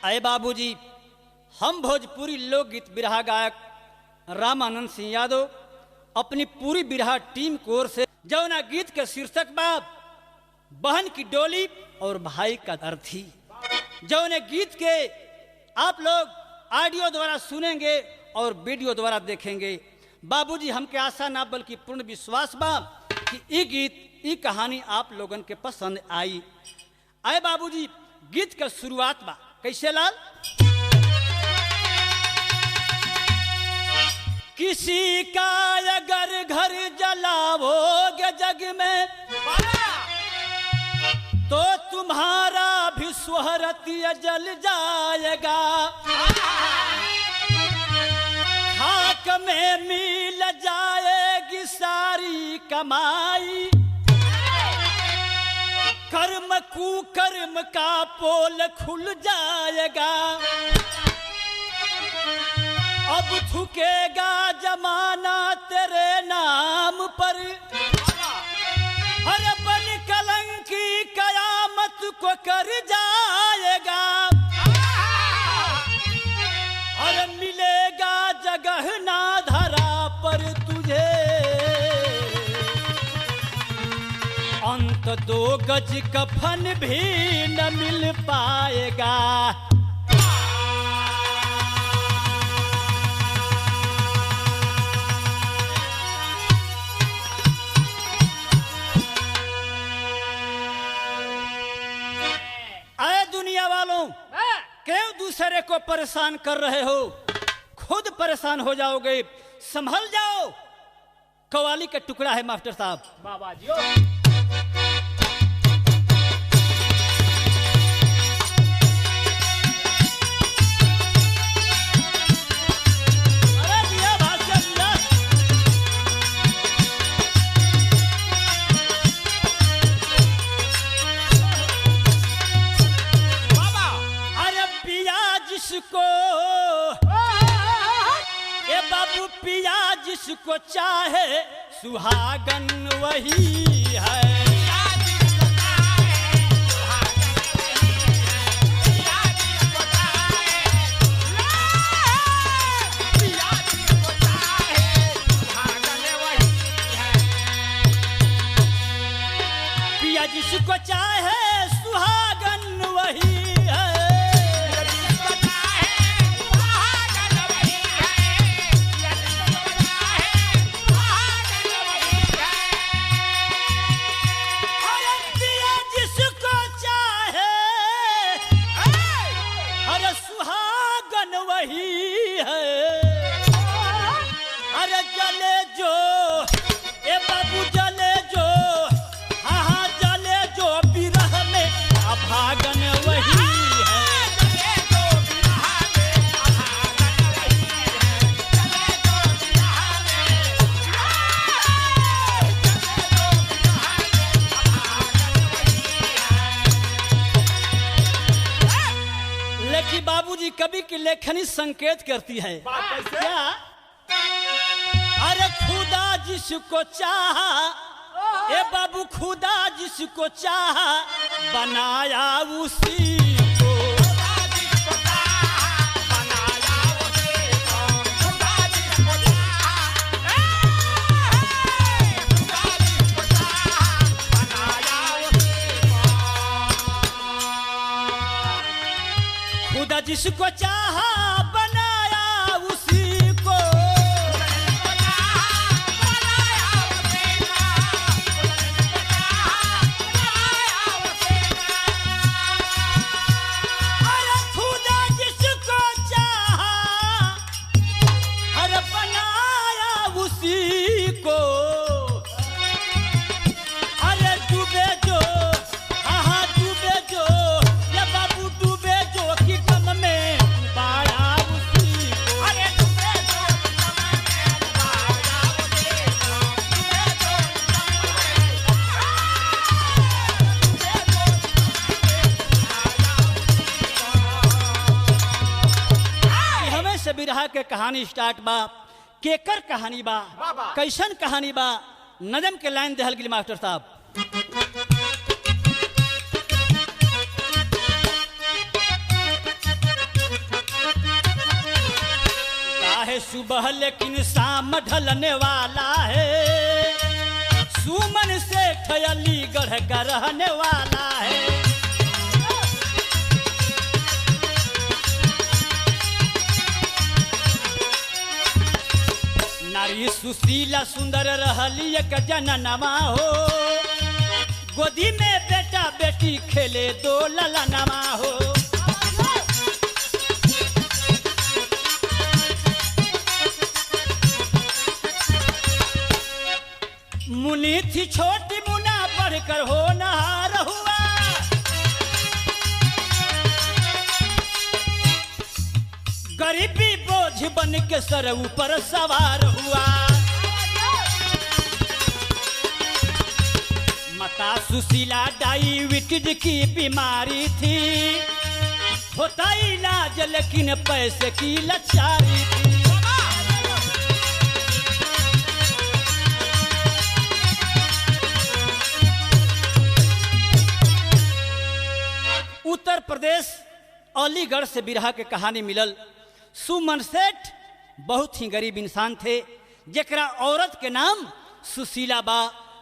अय बाबूजी, हम भोजपुरी लोकगीत बिरहा गायक रामानंद सिंह यादव अपनी पूरी बिरहा टीम की ओर से जौना गीत के शीर्षक बाप बहन की डोली और भाई का अर्थी, जौने गीत के आप लोग ऑडियो द्वारा सुनेंगे और वीडियो द्वारा देखेंगे। बाबूजी, हमके आशा ना बल्कि पूर्ण विश्वास बा कि ये गीत ये कहानी आप लोगन के पसंद आई। आए बाबूजी, गीत का शुरुआत बा कैसे लाल। किसी का अगर घर जलाओगे जग में तो तुम्हारा भी शोहरत जल जाएगा। खाक में मिल जाएगी सारी कमाई, कर्म कुकर्म का पोल खुल जाएगा। अब थूकेगा जमाना तेरे नाम पर, हर बन कलंकी कयामत को कर जाएगा। और मिलेगा जगह ना धरा पर तुझे, अंत 2 गज कफन भी न मिल पाएगा। आए दुनिया वालों, क्यों दूसरे को परेशान कर रहे हो? खुद परेशान हो जाओगे, संभल जाओ। कव्वाली का टुकड़ा है मास्टर साहब। बाबा जी पिया जिसको चाहे सुहागन वही है। पिया जिसको चाहे सुहागन वही है। बाबूजी, कवि की लेखनी संकेत करती है क्या? अरे खुदा जिसको चाहा, ए बाबू खुदा जिसको चाहा बनाया उसी को। खुदा जिसको चाहा बनाया उसी को। अरे खुदा जिसको चाहा हर बनाया उसी को। अरे डूबे जो, हाँ डूबे जो, या बाबू डूबे जो कि गम में बाड़ा उसी को। अरे डूबे जो हमें से बिरहा के कहानी स्टार्ट बा। केकर कहानी बा, कैसन कहानी बा, नजम के लाइन देहल गिल मास्टर साहब। सुबह लेकिन शाम ढलने वाला है, सुमन सेठ अलीगढ़ का रहने वाला है। नारी सुशीला सुंदर रहली एक जननमा हो, गोदी में बेटा बेटी खेले दो ललनमा हो। मुनि थी छोटी मुना बढ़कर होनहार हुआ, गरीबी बोझ बन के सर ऊपर सवार हुआ। माता सुशीला डायबिटीज की बीमारी थी, होता इलाज लेकिन पैसे की लाचारी थी। उत्तर प्रदेश अलीगढ़ से बिरहा के कहानी मिलल। सुमन सेठ बहुत ही गरीब इंसान थे, जेकरा औरत के नाम सुशीला बा।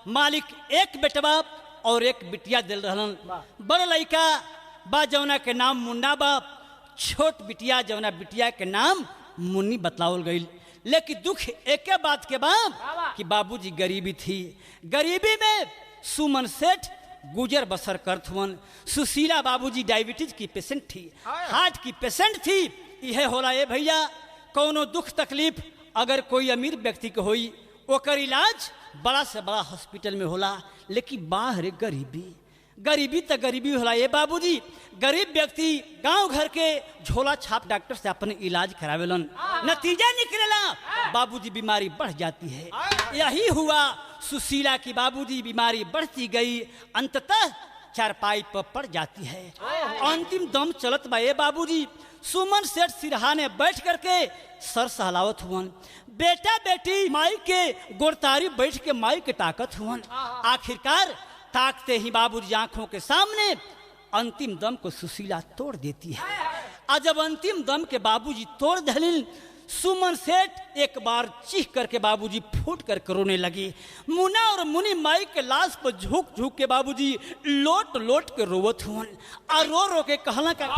मालिक एक बेटवा और एक बिटिया दिल रहलन। बड़ लड़का बा जौना के नाम मुन्ना बा, छोट बिटिया जौना बिटिया के नाम मुन्नी बतलावल गई। लेकिन दुख एक बात के बा कि बाबूजी गरीबी थी। गरीबी में सुमन सेठ गुजर बसर करत हुवन। सुशीला बाबूजी डायबिटीज की पेशेंट थी, हार्ट की पेशेंट थी। यह होला ए भैया, कोनो दुख तकलीफ अगर कोई अमीर व्यक्ति के होई, ओकर इलाज बड़ा से बड़ा हॉस्पिटल में होला। लेकिन बाहर गरीबी, गरीबी तो गरीबी होला ए बाबूजी। गरीब व्यक्ति गांव घर के झोला छाप डॉक्टर से अपने इलाज करावेलन, नतीजा निकलेला बाबूजी बीमारी बढ़ जाती है। यही हुआ सुशीला की बाबूजी बीमारी बढ़ती गई, अंततः चारपाई पर पड़ जाती है। अंतिम दम चलत बा ए बाबूजी। सुमन सेठ सिरहाने बैठ करके सर सहलावत हुवन। बेटा बेटी माई के गोरतारी बैठ के माई के ताकत हुवन। आखिरकार ताकते ही बाबूजी आंखों के सामने अंतिम दम को सुशीला तोड़ देती है। आज जब अंतिम दम के बाबूजी तोड़ दहलिन, सुमन सेठ एक बार चीख करके बाबूजी फूट कर रोने लगी। मुन्ना और मुनी माई के लाश पर झुक झुक के बाबूजी लोट लोट के रोवत हुवन। और रो रो के कहला का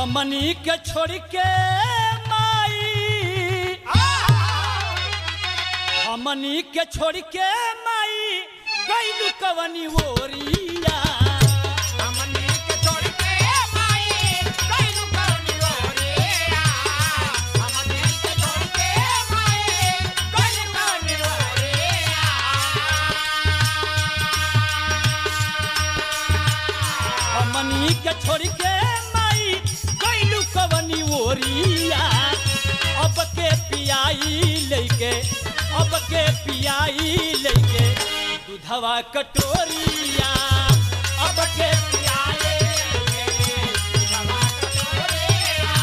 मनी के छोड़ के माई, हमनी के छोड़ के माई गईलू कवनी ओरिया। हमनी के छोड़ के माई गईलू कवनी ओरिया। हमनी के छोड़ के माई गईलू कवनी ओरिया। हमनी के छोड़ के कवनी ओरिया। अब के पियाई लेके, अब के पियाई लेके दूधवा कटोरिया। अब के पियाई लेके दूधवा कटोरिया।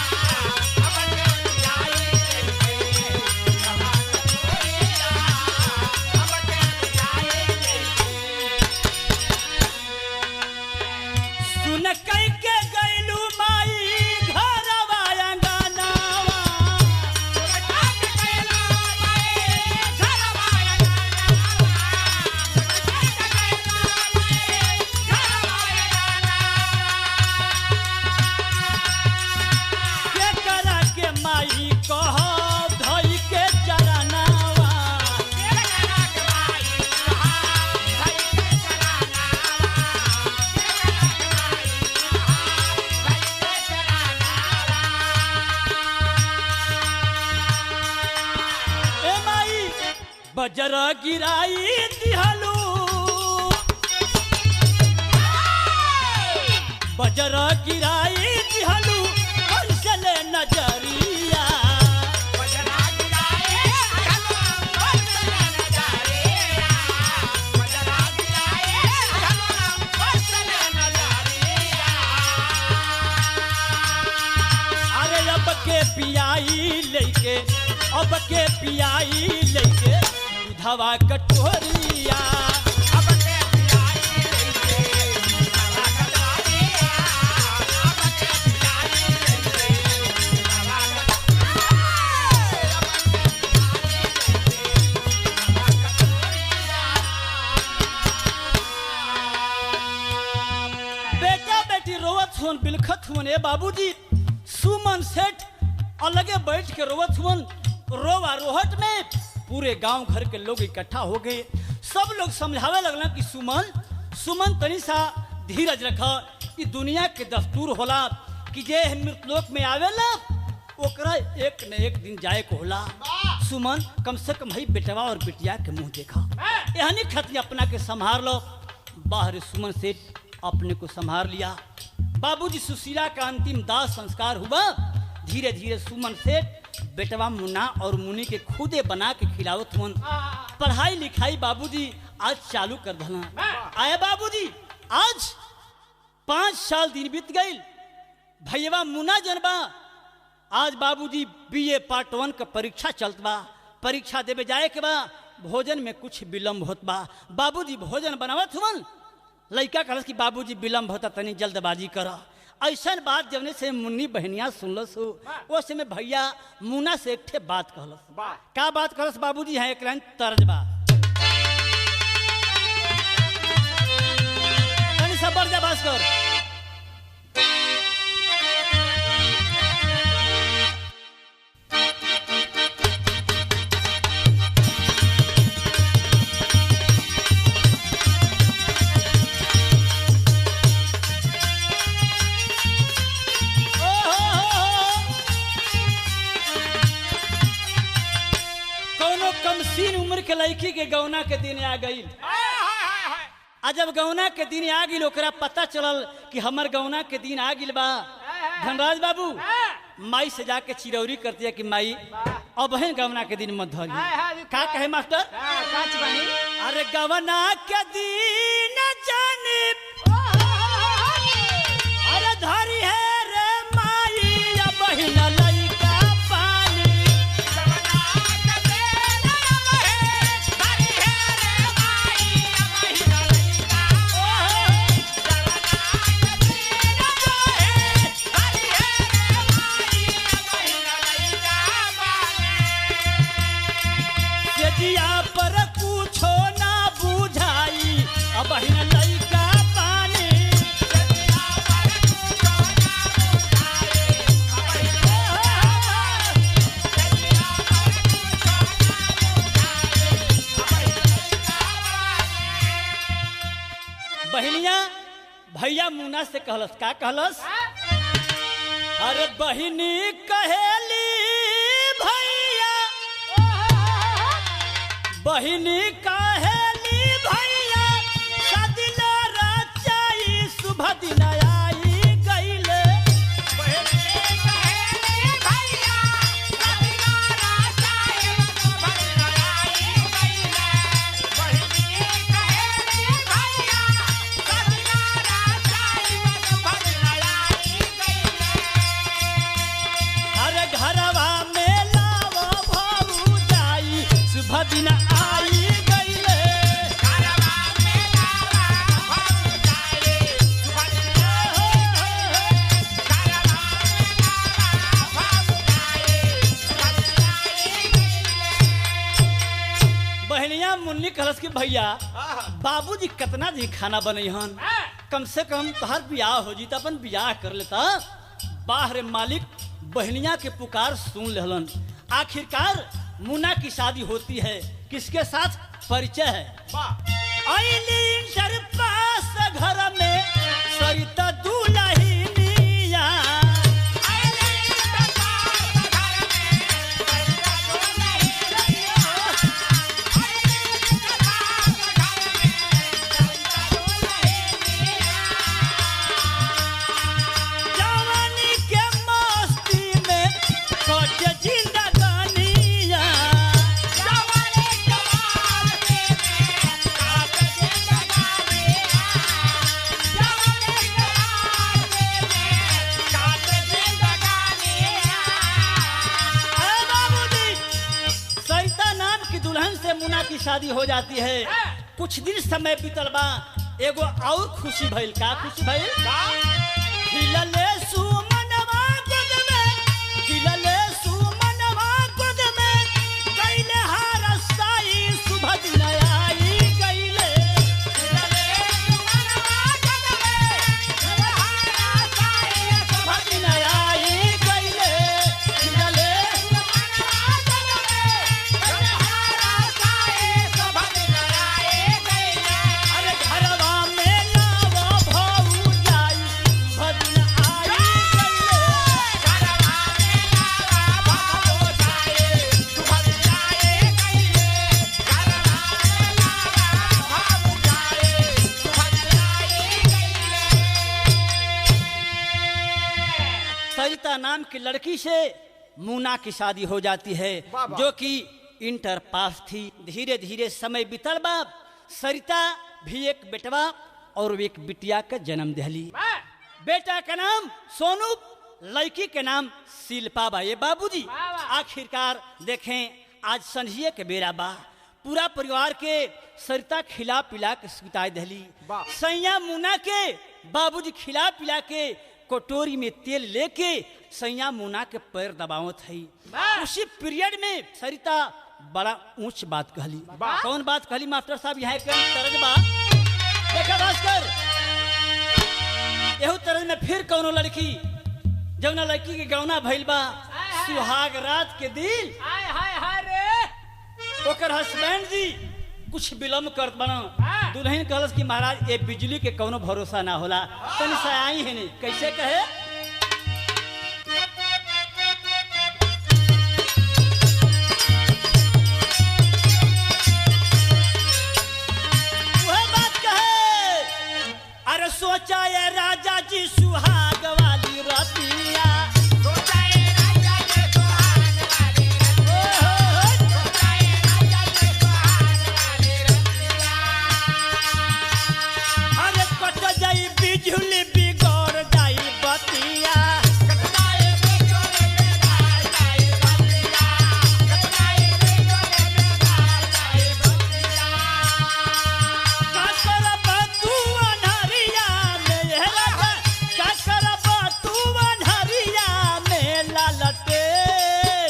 अब के पियाई लेके दूधवा कटोरिया। अब के पियाई लेके सुन कई के गईलू माई बजर गिराई दिहलू, बजर गिराई दिहलू कैसे नजरिया। बजरा गिराए दिहलू कैसे लेके अब के पियाई लेके दूधवा कटोरिया अब के पियाई लेके दूधवा कटोरिया अब के पियाई लेके दूधवा बेटा बेटी रोवत हुन बिलखत हुन ए बाबूजी सुमन सेठ अलगे बैठ के रोवत हुन रोवा रोहट में पूरे गांव घर के लोग इकट्ठा हो गए। सब लोग समझावे लगला कि सुमन सुमन तनी सा धीरज रख। ई दुनिया के दस्तूर होला कि जे मृतलोक में आवेला ओकरा एक न एक दिन जाए को होला। सुमन कम से कम हई बेटवा और बिटिया के मुंह देखा एहनी खती अपना के संभार लो। बाहर सुमन सेठ अपने को संभार लिया। बाबूजी सुशीला का अंतिम दाह संस्कार हुआ। धीरे धीरे सुमन सेठ बेटवा मुन्ना और मुन्नी के खुदे बना के खिलावत हुन। पढ़ाई लिखाई बाबूजी आज चालू कर दला। आए बाबूजी आज 5 साल दिन बीत गई। भैया मुन्ना जनबा आज बाबूजी बीए पार्ट 1 का परीक्षा चलत बा। परीक्षा देवे जाए के बा भोजन में कुछ विलम्ब होत बा। बाबूजी भोजन बनावत हुन। लड़का कहलस कि बाबूजी विलम्ब होता तनी जल्दबाजी करा। ऐसा बात जवने से मुन्नी बहनिया सुनलस हो वो समय भैया मुन्ना से एक ठे बात कहलस। का बात कहलस बाबूजी है एक लाइन तर्ज बा तनी सब बढ़ जा बास कर। कमसीन उम्र के लड़की के गौना के दिन आ गई। आ जब गौना के दिन आ गई ओकरा पता चलल कि हमर गौना के दिन आ गई बा। धनराज बाबू माई से जाके चिरौरी करती है कि माई अब है गौना के दिन मत धरी। का कहे मास्टर अरे गौना के दिन जाने अरे धरी है रे माई या बहिना लइका पानी पर कुछो ना बुझाई अब लइका पानी बहनिया भैया मुन्ना से कहलस का कहलस अरे बहिनी कहेली भैया बहिनी कहेली भैया सदिल रचाई शुभ दिन आई गईले अरे घरवा में लावा भाऊ जाई शुभ दिन आई गईले बहनिया मुन्नी कहलस कि भैया बाबूजी कितना जी खाना बने हन कम से कम तोहर बियाह हो जी तो अपन बियाह कर लेता। बाहर मालिक बहनिया के पुकार सुन लेहलन। आखिरकार मुन्ना की शादी होती है किसके साथ परिचय है आईली इंटर पास घर में सरिता दुल्हनिया जवानी के मस्ती में कटे जिंदगानिया शादी हो जाती है। कुछ दिन समय बीतल बा, एगो और खुशी भइल। का खुशी भइल? खिलले सुमनवा गोद में, खिलले सुमनवा गोद में, गइले हारसाई शुभ दिन आई गइले। खिलले सुमनवा गोद में, गइले हारसाई शुभ दिन आई गइले। खिलले सुमनवा गोद में, गइले हारसाई शुभ दिन आई गइले। अरे घरवा में लावा भौजाई भदन आई गइले। घरवा में लावा भौजाई शुभ दिन आई गइले। घरवा में लावा भौजाई शुभ दिन आई गइले। सरिता नाम की लड़की से मुन्ना की शादी हो जाती है, वाह। जो कि इंटर पास थी। धीरे धीरे समय बीतल बा, सरिता भी एक बेटवा और एक बिटिया का जन्म दिली। बेटा का नाम सोनू, लड़की के नाम शिल्पा बा। ये बाबूजी आखिरकार देखें, आज संझिए के बेरा बा, पूरा परिवार के सरिता खिला पिला के सुताई दिली। वाह। सैया मुन्ना के बाबूजी खिला पिला के कटोरी में तेल लेके सैया मुन्ना के पैर दबावत है। उसी पीरियड में सरिता बड़ा ऊंच बात कहली। कौन बात कहली मास्टर साहब? यहाँ के तरज बा, देखा भास्कर, यहू तरज में फिर कौनो लड़की, जौना लड़की के गौना भइल बा, सुहाग रात के दिन ओकर हस्बैंड जी कुछ विलम्ब करत बना। दुल्हन कहलस कि महाराज ये बिजली के कौनो भरोसा ना होला, तनी से आई है नहीं। कैसे कहे? वह बात कहे, अरे सोचा ये राजा जी सुहाग वाली रतिया, सोचा ये राजा जी सुहाग वाली रतिया, सोचा ये राजा जी सुहाग वाली रतिया। अरे कट जाई बिजली बिगड़ जाई बतिया, कट जाई बिजली बिगड़ जाई बतिया, कट जाई बिजली बिगड़ जाई बतिया। का करब तू अन्हरिया में ये राजा, का करब तू अन्हरिया में लालटेन,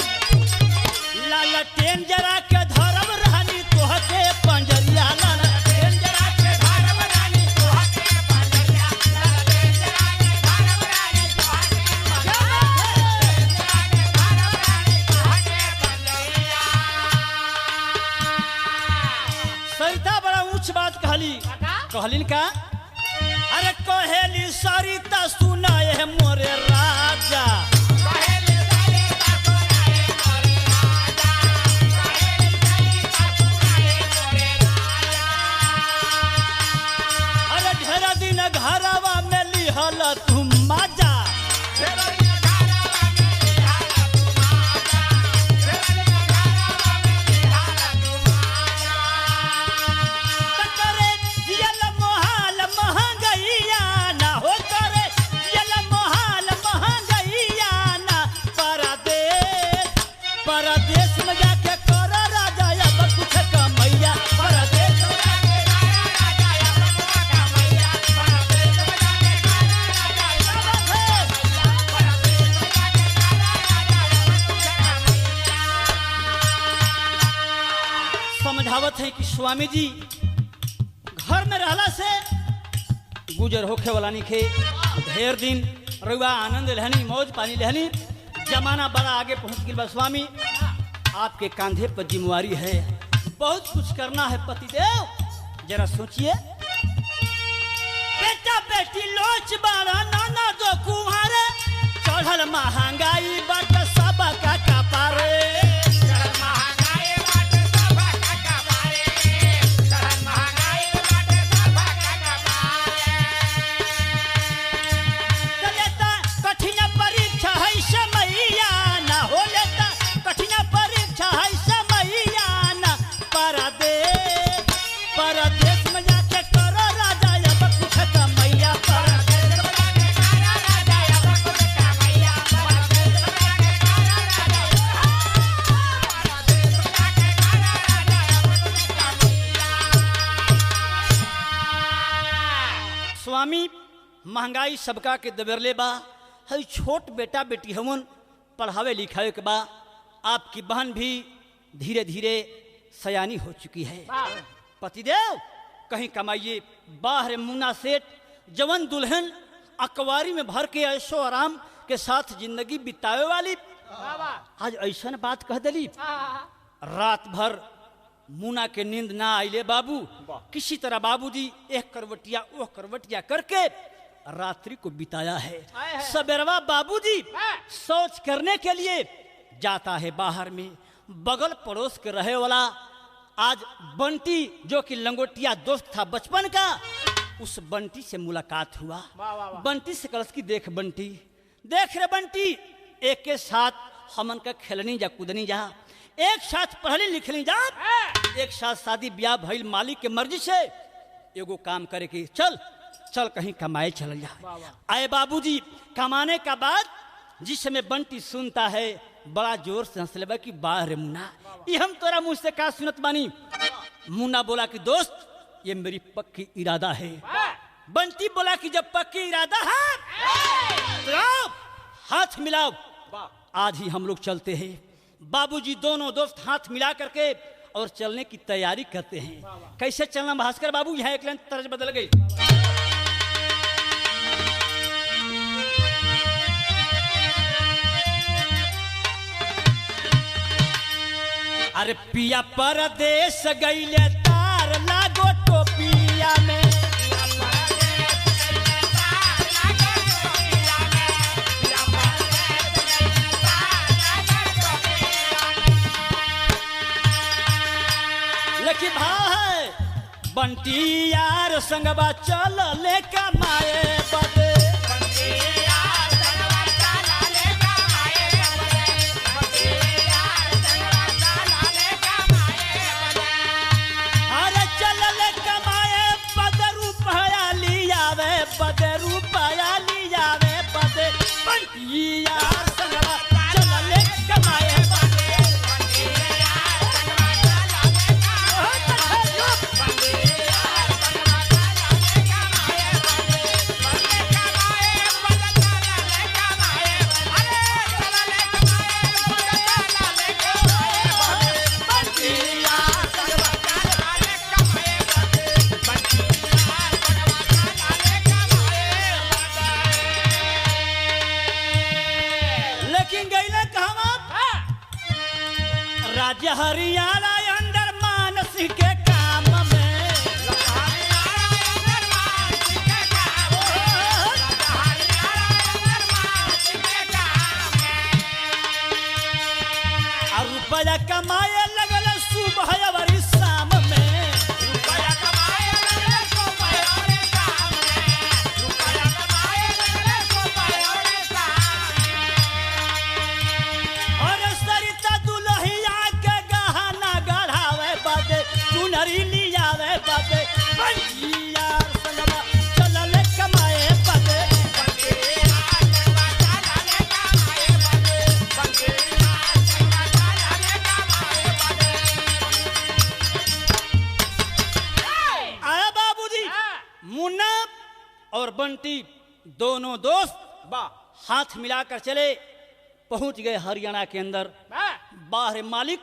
लालटेन जरा के धरब रानी तोहके पंजरिया, लालटेन जरा के धरब रानी तोहके पंजरिया, लालटेन जरा के धरब रानी तोहके पंजरिया, लालटेन जरा के धरब रानी तोहके पंजरिया। सरिता बड़ा ऊंच बात कहली। कहलिन का? अरे कहेली सरिता सुनाए मोरे राजा, कहेली सरिता सुनाए मोरे राजा, कहेली सरिता सुनाए मोरे राजा। अरे ढेरा दिन घरवा में लिहल तुम मजा, ढेरा दिन घरवा में लिहल तुम मजा, ढेरा दिन घरवा में लिहल तुम मजा। करे जियल मोहाल महंगैया ना हो, करे जियल मोहाल महंगैया ना। परदेश, परदेश में जाके कर राजा अब कुछ कमैया, परदेश में जाके कर राजा अब कुछ कमैया, परदेश में जाके कर राजा अब कुछ कमैया, परदेश में जाके कर राजा अब कुछ कमैया। समझावत है कि स्वामी जी घर में रहला से गुजर होखे वाला निखे। ढेर दिन रुआ आनंद लहनी, मौज पानी लहनी, जमाना बड़ा आगे पहुंच गया बा। स्वामी आपके कांधे पर जिम्मेवारी है, बहुत कुछ करना है पतिदेव। जरा सोचिए, बेटा बेटी लोच बाड़ा नाना दो कुहारे, चढ़ल महंगाई बाट सब का कपारे, चढ़ल महंगाई बाट सब का कपारे, चढ़ल महंगाई बाट सब का कपारे। लेता कठिन परीक्षा है समैया ना हो, लेता कठिन परीक्षा है समैया ना। परदेश, परदेश में जाके करो राजा अब कुछ कमैया, परदेश में जाके करो राजा अब कुछ कमैया, परदेश में महंगाई सबका के दबेरले बा, हई छोट बेटा बेटी हमन पढ़ावे लिखावे के बा। आपकी बहन भी धीरे धीरे सयानी हो चुकी है। पतिदेव कहीं कमाइए। बाहर मुन्ना सेठ जवन दुल्हन अकवारी में भर के ऐशो आराम के साथ जिंदगी बितावे वाली आज ऐसा बात कह दली। रात भर मुन्ना के नींद ना आइले बाबू। किसी तरह बाबूजी एक करवटिया वो करवटिया करके रात्रि को बिताया है। सबेरवा बाबूजी शौच करने के लिए जाता है बाहर में। बगल पड़ोस के रहे वाला आज बंटी जो कि लंगोटिया दोस्त था बचपन का, उस बंटी से मुलाकात हुआ। बंटी से कलश की देख बंटी, देख रे बंटी, एक के साथ हमन का खेलनी जा कूदनी जा, एक साथ पढ़ली लिखली जा, एक साथ शादी ब्याह भइल मालिक के मर्जी से। एगो काम करे की चल चल कहीं कमाए चल जा। आए बाबूजी कमाने का बाद जिस समय बंटी सुनता है बड़ा जोर से हंस लेबा कि वाह रे मुन्ना, ये हम तोरा मुझ से का सुनत बानी। मुन्ना बोला कि दोस्त ये मेरी पक्की इरादा है। बंटी बोला कि जब पक्की इरादा है तो आओ हाथ मिलाओ, आज ही हम लोग चलते हैं। बाबूजी दोनों दोस्त हाथ मिला करके और चलने की तैयारी करते हैं। कैसे चलना भास्कर बाबू, यहाँ एक लाइन तर्ज बदल गई। अरे पिया परदेश गईले तार लागो टोपिया में, लेकिन भाव है बंटी यार संगवा चल ले कमाए बदे। राज्य हरियाणा अंदर मानसी के काम में, और रुपया कमाए लगल सुबह और शाम में, रुपया कमाए लगल सुबह और शाम में, रुपया कमाए लगल सुबह और शाम में। और सरिता दुल्हिया के गहना गढ़ावे बदे चुनरी लियावे बदे बंटिया संगवा चलल कमाए बदे। आया बाबूजी मुन्ना और बंटी दोनों दोस्त हाथ मिलाकर चले, पहुंच गए हरियाणा के अंदर। बाहर मालिक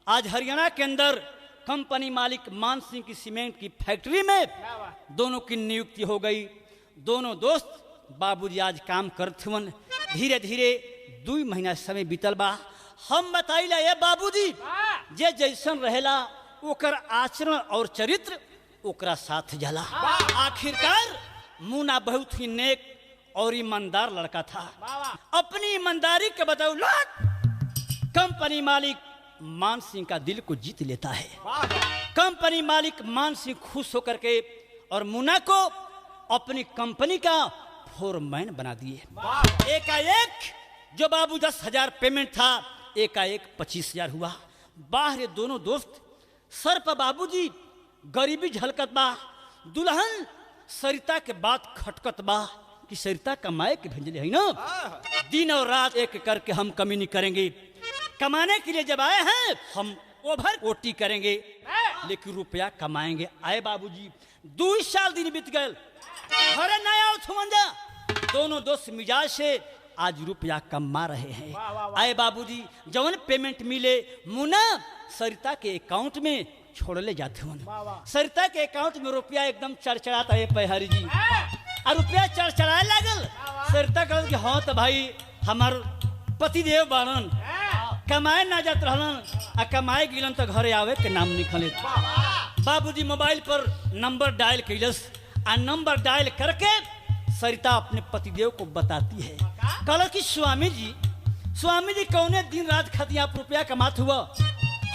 आज हरियाणा के अंदर कंपनी मालिक मान सिंह की सीमेंट की फैक्ट्री में दोनों की नियुक्ति हो गई। दोनों दोस्त बाबूजी आज काम करते हुए धीरे धीरे 2 महीना समय बीतल बा। हम बताइला ये बाबूजी जे जैसन रहेला ओकर आचरण और चरित्र ओकरा साथ जाला। आखिरकार मुन्ना बहुत ही नेक और ईमानदार लड़का था। अपनी ईमानदारी के बदौलत कंपनी मालिक मान सिंह का दिल को जीत लेता है। कंपनी मालिक मान सिंह खुश होकर के और मुन्ना को अपनी कंपनी का फोरमैन बना दिए। एकाएक जो बाबू 10,000 पेमेंट था एकाएक 25,000 हुआ। बाहर दोनों दोस्त सर पर बाबूजी गरीबी झलकत बा। दुल्हन सरिता के बात खटकत बा कि सरिता कमाए के भेजले है ना। दिन और रात एक करके हम कमी नहीं करेंगे। कमाने के लिए जब आए हैं हम ओवर ओटी करेंगे लेकिन रुपया कमाएंगे। आए बाबूजी 2 साल दिन बीत गए। घरे ना आओ छुमंजा। दोनों दोस्त मिजाज से आज रुपया कमा रहे हैं। आए बाबूजी जवन पेमेंट मिले मुना सरिता के अकाउंट में छोड़ ले जाते हैं। सरिता के अकाउंट में रुपया एकदम चढ़चढ़ाता है पहरी जी, और रुपया चढ़चढ़ाए लागल। सरिता कहल कि हाँ तो भाई हमार पतिदेव बारन कमाए ना जात रहलन, आ कमाए गिलन तो घरे आवे के नाम निकले। बाबूजी मोबाइल पर नंबर डायल कैलस, आ नंबर डायल करके सरिता अपने पतिदेव को बताती है। कहल कि स्वामी जी कौने दिन रात खातिर आप रुपया कमात हुआ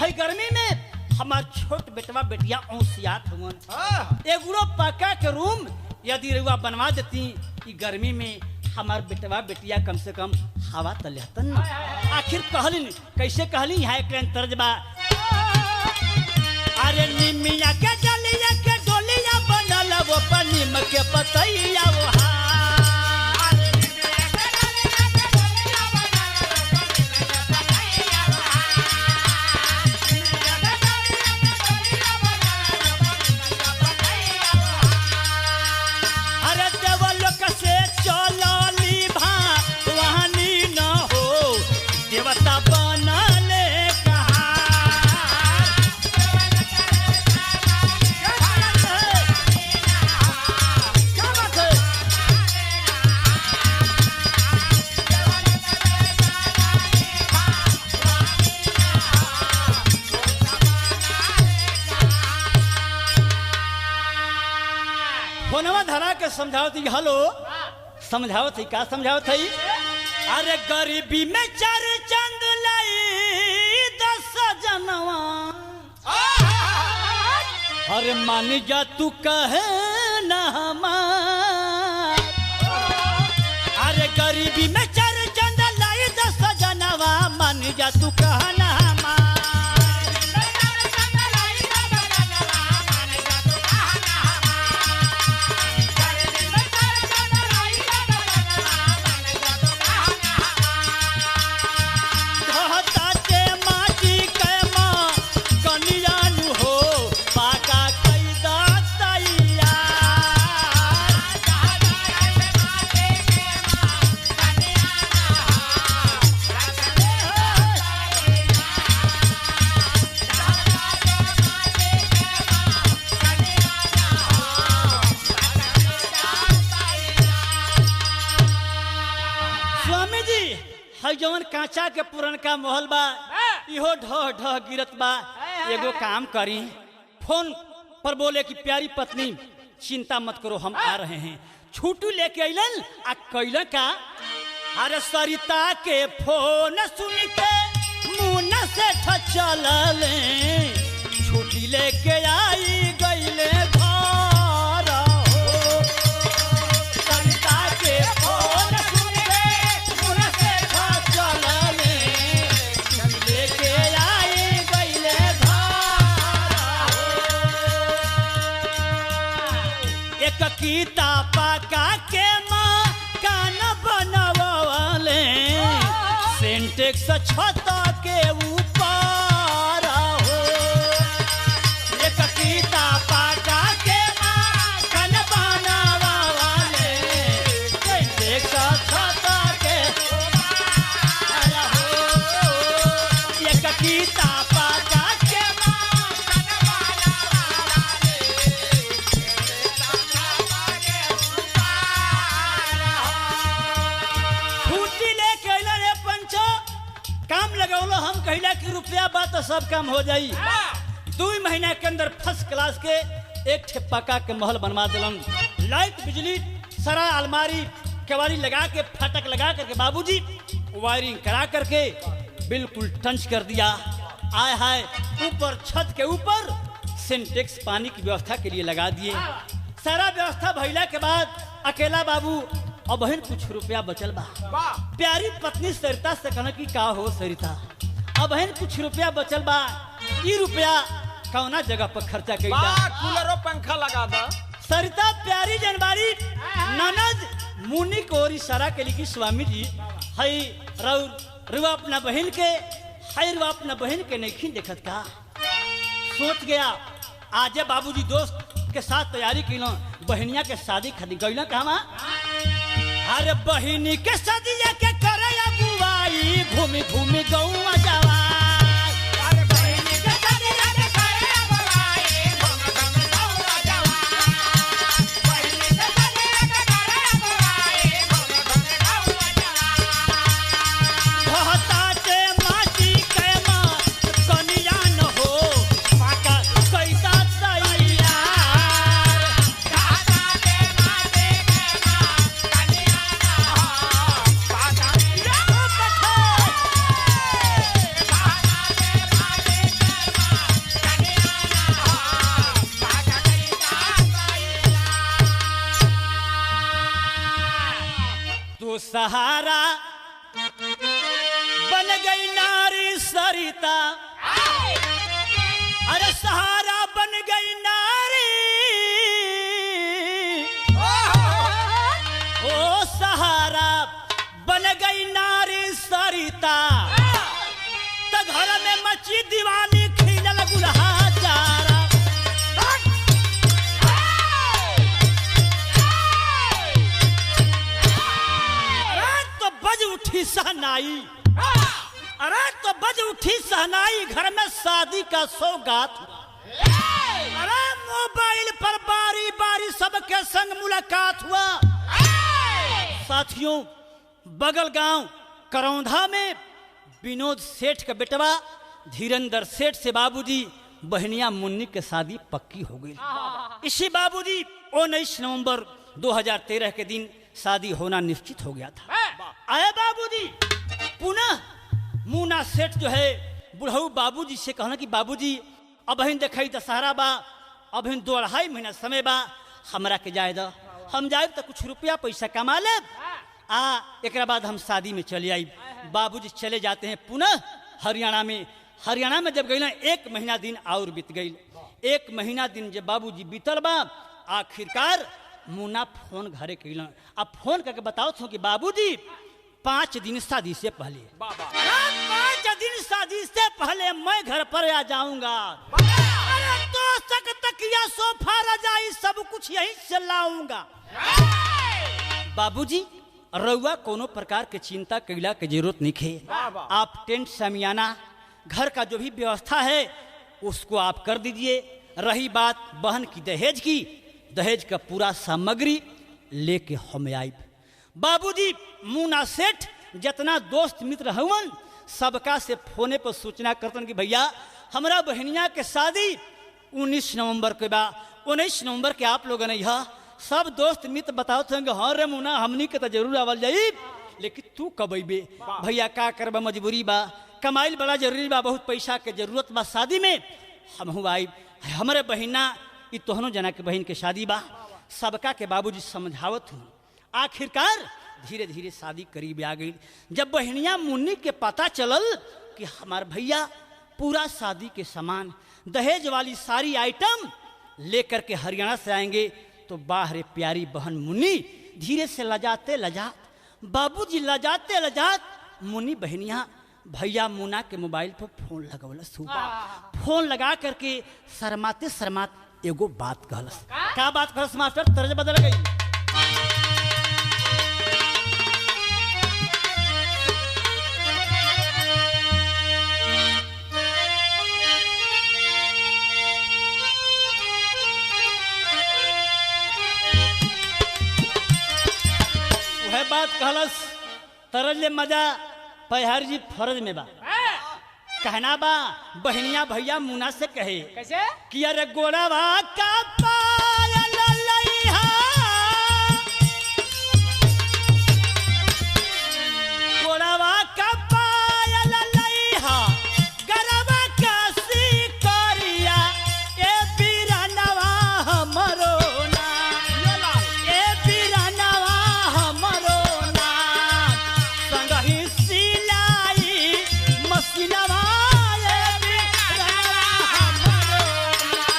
है? गर्मी में हमार छोट बेटवा बेटिया औसियात हुआ, एगुड़ो पक्का के रूम यदि रुआ बनवा देती कि गर्मी में हमार बेटवा बेटिया कम से कम हवा तो लेहतन। आखिर कहलिन कैसे कहली है एक तर्जबा। अरे निमिया के डलिया के डोलिया बनल वो पनीम के पतैया वो समझावत ही। हेलो समझावत ही का समझावत ही? अरे गरीबी में चार चंद लाई 10 जनवा, अरे मान जा तू कहे ना हमार। अरे गरीबी में चार चंद लाई 10 जनवा, मान जा तू कहे ना हमार। जवन कांचा के पुरनका महल बा इहो ढह ढह गिरत बा। एगो काम करी, फोन पर बोले कि प्यारी पत्नी चिंता मत करो हम आ रहे हैं। छुट्टी लेके अइलन आ कैलन का? अरे सरिता के फोन सुन के मुन से चलले, छुट्टी लेके आई गइले घर हो। सरिता के फोन गीता पाका के माँ कान बनवाले, सेंटेक्स छत के ऊपर हो। एक गीता पाका के माँ कान बनवाले, सेंटेक्स छत के ऊपर हो। एक गीता पाका के माँ कान बनवाले, काम लगौलो हम कहला कि रुपया बात तो सब काम हो जाई। 2 महीना के अंदर फर्स्ट क्लास के एक ठे पक्का के महल बनवा दिलन। लाइट बिजली सारा अलमारी केवाड़ी लगा के फाटक लगा करके बाबूजी वायरिंग करा करके बिल्कुल टंच कर दिया। आय हाय ऊपर छत के ऊपर सिंटेक्स पानी की व्यवस्था के लिए लगा दिए। सारा व्यवस्था भइला के बाद अकेला बाबू अब बहन कुछ रुपया बचल बा। प्यारी पत्नी सरिता से कहना कि का हो सरिता, अब बहन कुछ रुपया बचल बा, ई रुपया कौना जगह पर खर्चा कइल बा? कूलर और पंखा लगा दा। सरिता प्यारी जनबारी ननद मुनि को इशारा के लिखी स्वामी जी हई रुआ अपना बहन के हई रुआ अपना बहन के नहीं देखत का? सोच गया आजे बाबूजी दोस्त के साथ तैयारी की बहनिया के शादी खातिर गइल कहवा। अरे बहनी के शादिया के करे अगुवाई घूमी घूमी गौवा जावा। अरे बहनी के शादिया के करे अगुवाई घूमी घूमी गौवा जावा। बहनी के शादिया के करे अगुवाई घूमी घूमी गौवा जावा। कहता के माटी के माँ कनिया न हो पाका कैसा तैयार। कहता के माटी के माँ कनिया न हो पाका तू सहारा बन गई नारी सरिता। अरे सहारा बन गई नारी ओ सहारा बन गई नारी सरिता। तो घर में मची दीवानी खिलल गुलहा चारा। तो बज उठी सहनाई। अरे तो बज उठी सहनाई घर में शादी का सौगात। अरे मोबाइल पर बारी बारी सबके संग मुलाकात हुआ। साथियों बगल गांव करौंधा में विनोद सेठ का बेटवा धीरेन्द्र सेठ से बाबूजी बहनिया मुन्नी के शादी पक्की हो गई। इसी बाबूजी 19 नवंबर 2013 के दिन शादी होना निश्चित हो गया था। आए बाबूजी पुनः मुन्ना सेठ जो है बुढ़ऊ बाबूजी से कहना कि बाबूजी अब हिन देखई दशहरा बा, अब हिन 2-2.5 महीना समय बा, हमरा के जाए द। हम जाए तो कुछ रुपया पैसा कमा लेब एक बाद हम शादी में चले आई। बाबूजी चले जाते हैं पुनः हरियाणा में। हरियाणा में जब गई ना 1 महीना दिन और बीत गई। 1 महीना दिन जब बाबूजी बीतल बा आखिरकार मुन्ना फोन घरे कैल। अब फोन करके बताओ थो कि बाबूजी 5 दिन शादी से पहले 5 दिन शादी से पहले मैं घर पर आ जाऊंगा। अरे तो तकिया सोफा रजाई सब कुछ यहीं से लाऊंगा। बाबूजी रउआ कोनो प्रकार के चिंता कैला के जरूरत नहीं है। आप टेंट समियाना घर का जो भी व्यवस्था है उसको आप कर दीजिए। रही बात बहन की दहेज की, दहेज का पूरा सामग्री लेके हम आए। बाबूजी मुन्ना सेठ जितना दोस्त मित्र हवन सबका से फोने पर सूचना करतन कि भैया हमरा बहनिया के शादी 19 नवंबर के बा। 19 नवंबर के आप लोगों ने यह सब दोस्त मित्र बताओ थे हाँ रे मुन्ना हमनी के तो जरूर आवल जाई, लेकिन तू कब अबे भैया का करबा, मजबूरी बा, कमाइल बड़ा जरूरी बा, बहुत पैसा के जरूरत बा शादी में। हम आई हमारे बहिना ये तोहनों जना के बहन के शादी बा। सबका के बाबूजी समझावत हूँ। आखिरकार धीरे धीरे शादी करीब आ गई। जब बहनिया मुन्नी के पता चलल कि हमार भैया पूरा शादी के सामान दहेज वाली सारी आइटम लेकर के हरियाणा से आएंगे, तो बाहरे प्यारी बहन मुन्नी धीरे से लजाते लजात बाबूजी लजाते लजात मुन्नी बहनिया भैया मुन्ना के मोबाइल पर फोन लगवलस। फोन लगा करके शर्माते शर्मात एगो बात कहलस। का बात कहलस मास्टर? तर्ज बदल गई। वह बात कहलस तरले मजा पहाड़ जी फर्ज में बा। कहना बा बहनिया भैया मुन्ना से कहे कैसे कि अरे गोड़वा का पायल लइहा, गोड़वा का पायल लइहा, गरबा का सिकरिया ए बिरनवा हमरो ना, ए बिरनवा हमरो ना, संगहि सिलाई मसीनवा ए बिरनवा हमरो ना।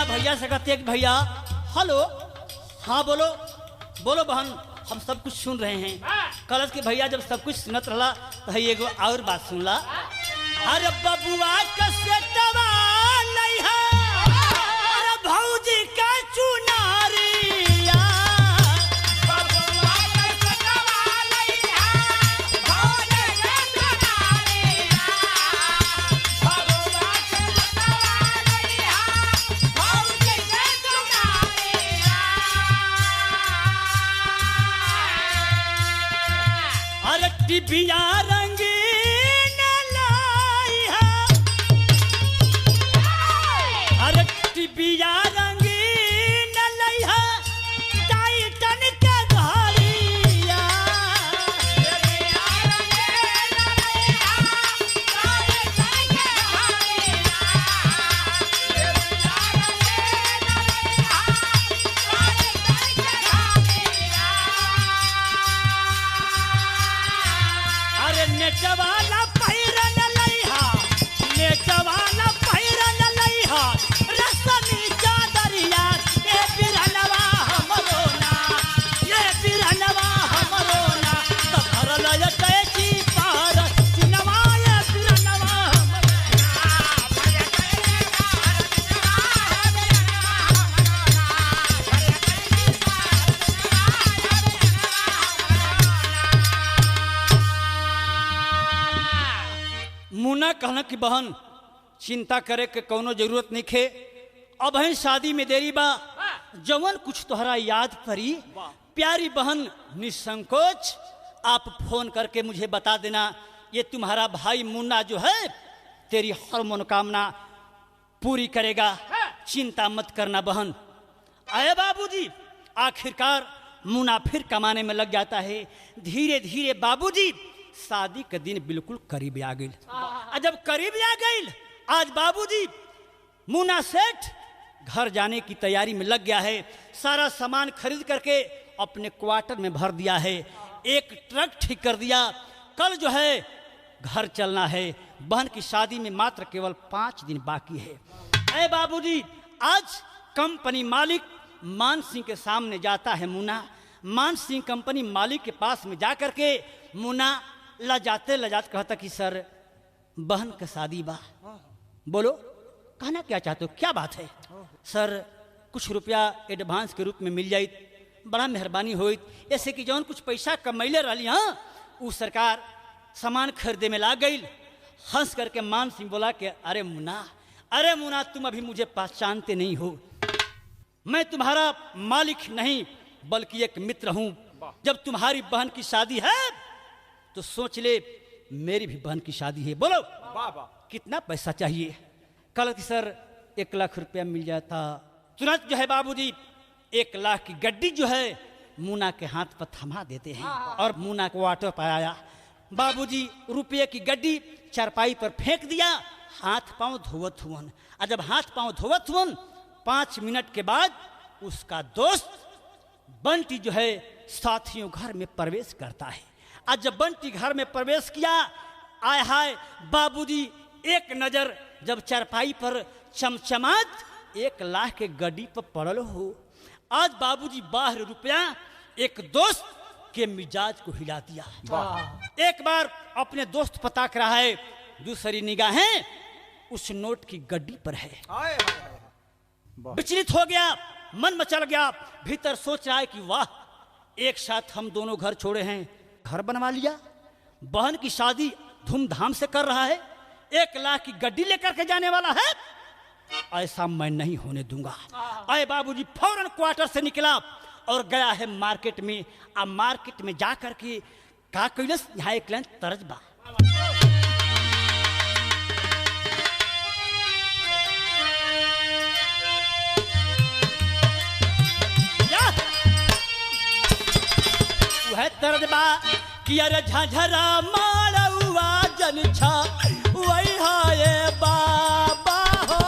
भैया से कहते हैं कि भैया हेलो, हाँ बोलो बोलो बहन, हम सब कुछ सुन रहे हैं। कलश के भैया जब सब कुछ सुनत रहा तो है एगो और बात सुनला। अरे बबुआ कसे अरे भौजी का चुनारिया टिबिया रंगीन लाई है, अरे टिबिया रंगीन लाई है, टाइटन के घड़िया नेटवाला पहिरन लइहा, नेटवाला पहिरन लइहा, रसमी चादरिया ए बिरनवा हमरो ना, ए बिरनवा हमरो ना, त भरल कैची पार चिनवा ए बिरनवा मुन्ना कहना कि बहन चिंता करे के कोनो जरूरत नहीं खे, अब है शादी में देरी बा, जवन कुछ तोहरा याद पड़ी प्यारी बहन निसंकोच आप फोन करके मुझे बता देना। ये तुम्हारा भाई मुन्ना जो है तेरी हर मनोकामना पूरी करेगा, चिंता मत करना बहन। आए बाबूजी, आखिरकार मुन्ना फिर कमाने में लग जाता है। धीरे धीरे बाबूजी शादी के दिन बिल्कुल करीब आ गई। जब करीब आ गई, आज बाबूजी मुन्ना सेठ घर जाने की तैयारी में लग गया है। सारा सामान खरीद करके अपने क्वार्टर में भर दिया है, एक ट्रक ठीक कर दिया। कल जो है घर चलना है, बहन की शादी में मात्र केवल 5 दिन बाकी है। ऐ बाबूजी, आज कंपनी मालिक मान सिंह के सामने जाता है मुन्ना। मान सिंह कंपनी मालिक के पास में जा करके मुन्ना लजाते लजाते कहता कि सर बहन का शादी बा, बोलो कहना क्या चाहते हो, क्या बात है। सर कुछ रुपया एडवांस के रूप में मिल जाए, बड़ा मेहरबानी होई, ऐसे कि जौन कुछ पैसा कमैले रही हाँ वो सरकार सामान खरीदे में लाग गई। हंस करके मान सिंह बोला कि अरे मुन्ना तुम अभी मुझे पहचानते नहीं हो, मैं तुम्हारा मालिक नहीं बल्कि एक मित्र हूँ। जब तुम्हारी बहन की शादी है तो सोच ले मेरी भी बहन की शादी है, बोलो कितना पैसा चाहिए। कल की सर 1 लाख रुपया मिल जाता। तुरंत जो है बाबूजी 1 लाख की गड्डी जो है मुन्ना के हाथ पर थमा देते हैं और मुन्ना को ऑटो पर आया। बाबूजी रुपये की गड्डी चारपाई पर फेंक दिया, हाथ पांव धोवत हुवन। और जब हाथ पांव धोवत हुवन 5 मिनट के बाद उसका दोस्त बंटी जो है साथियों घर में प्रवेश करता है। आज जब बंटी घर में प्रवेश किया, आय हाय बाबूजी एक नजर जब चारपाई पर चमचमात 1 लाख के गड्डी पर पड़ल हो। आज बाबूजी 12 रुपया एक दोस्त के मिजाज को हिला दिया। एक बार अपने दोस्त पर ताक रहा है, दूसरी निगाहें उस नोट की गड्डी पर है। विचलित हो गया, मन मचल गया, भीतर सोच रहा है कि वाह एक साथ हम दोनों घर छोड़े हैं, घर बनवा लिया, बहन की शादी धूमधाम से कर रहा है, 1 लाख की गड्डी लेकर के जाने वाला है, ऐसा मैं नहीं होने दूंगा। आए बाबूजी फौरन क्वार्टर से निकला और गया है मार्केट में। अब मार्केट में जा करके का कैलस, यहाँ एक लाइन तरज बा। वह तरज बा कि अरे झझरा मारवा जन छा वही हाय बाबा हो,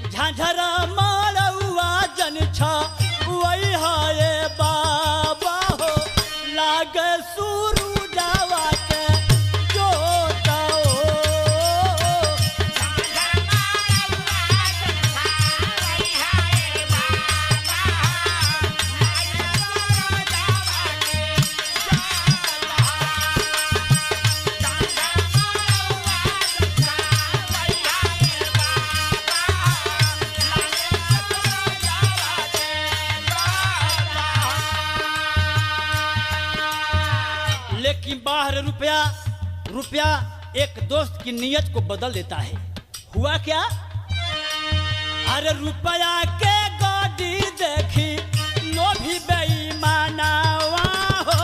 झझरा मारवा जन छा वही हाय बाबा हो, लागे सुरु जावा के जोता हो। रुपया एक दोस्त की नीयत को बदल देता है। हुआ क्या? अरे रुपया के गाड़ी देखी लोभी बेईमानवा हो।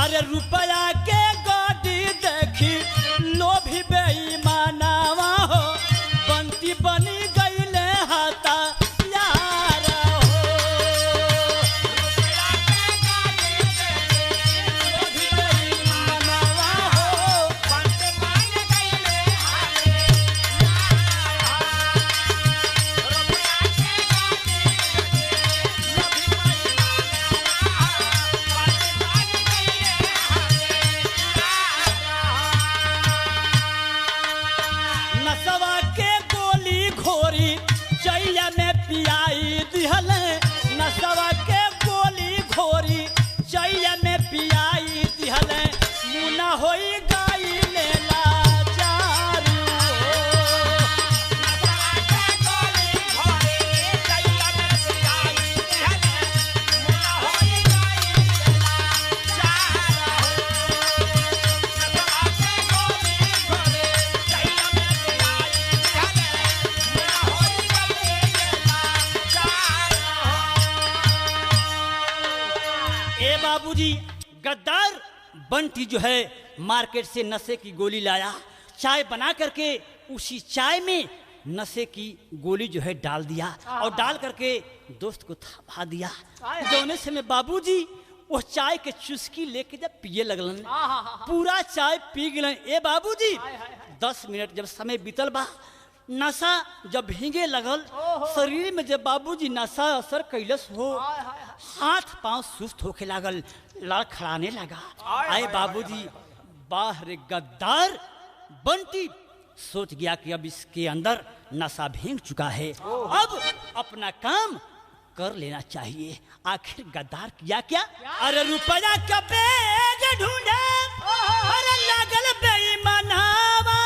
अरे रुपया के गाड़ी देखी लोभी बेईमानवा हो। बंटी बनी गईले हाथा यार हो। लोभी बेईमानवा हो। नसवा के गोली घोरी चैया में पियाई दिहले। नसवा के गोली घोरी चैया में पियाई दिहले। मुना होई गाई लेला चारू हो। ए बाबूजी, गद्दार बंटी जो है मार्केट से नशे की गोली लाया। चाय बना करके उसी चाय में नशे की गोली जो है डाल दिया और डाल करके दोस्त को थमा दिया। जोने से में बाबूजी वो चाय के चुस्की लेके जब पिए लगलन, पूरा चाय पी गलन। ए बाबूजी 10 मिनट जब समय बीतल बा, नशा जब भीगे लगल शरीर में, जब बाबूजी नशा असर कैलस हो, हाथ पांव सुस्त होके लागल, लड़खड़ाने लगा। आए बाबूजी, बाहर गद्दार बंटी सोच गया कि अब इसके अंदर नशा भीग चुका है, अब अपना काम कर लेना चाहिए। आखिर गद्दार किया क्या? अरे रुपया का बैग ढूंढा, अरे लागल बेईमानवा।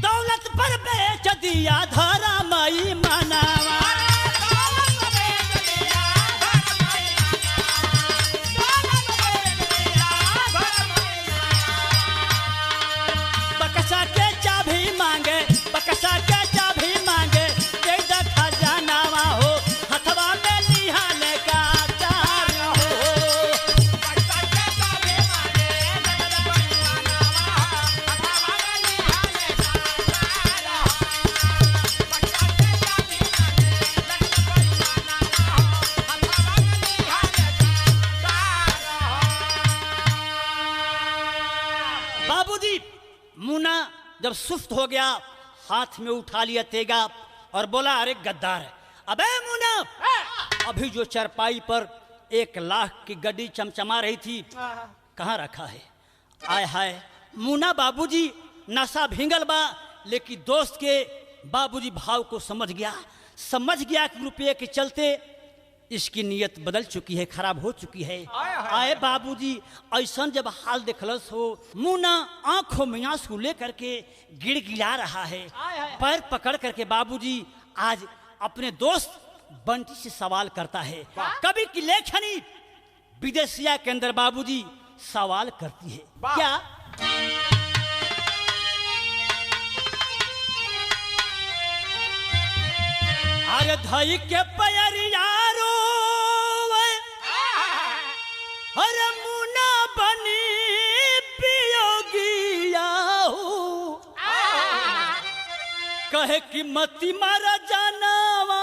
दौलत पर बेच दिया धरा मई मनावा। बक्सा के चाबी मांगे, बक्सा के चाबी मांगे, दे द खजानावा हो। हथवा में निहाले का तार हो। बाबूजी, मुन्ना जब सुस्त हो गया, हाथ में उठा लिया तेगा और बोला, अरे गद्दार, अबे मुन्ना, अभी जो चरपाई पर 1 लाख की गड्डी चमचमा रही थी, कहाँ रखा है? आय हाय, मुन्ना बाबूजी नशा भींगल बा, लेकिन दोस्त के बाबूजी भाव को समझ गया कि रुपये के चलते इसकी नीयत बदल चुकी है, खराब हो चुकी है। आए बाबूजी, ऐसा जब हाल देखलस हो, मुन्ना आंखों में आंसू लेकर के गिड़गिड़ा रहा है। पैर पकड़ करके बाबूजी आज अपने दोस्त बंटी से सवाल करता है। कभी की लेखनी विदेशिया के अंदर बाबूजी सवाल करती है, क्या? अरे धई के पैरियारो, अरे मुना बनी पियोगिया हो। कहे कि मती मारा जानवा,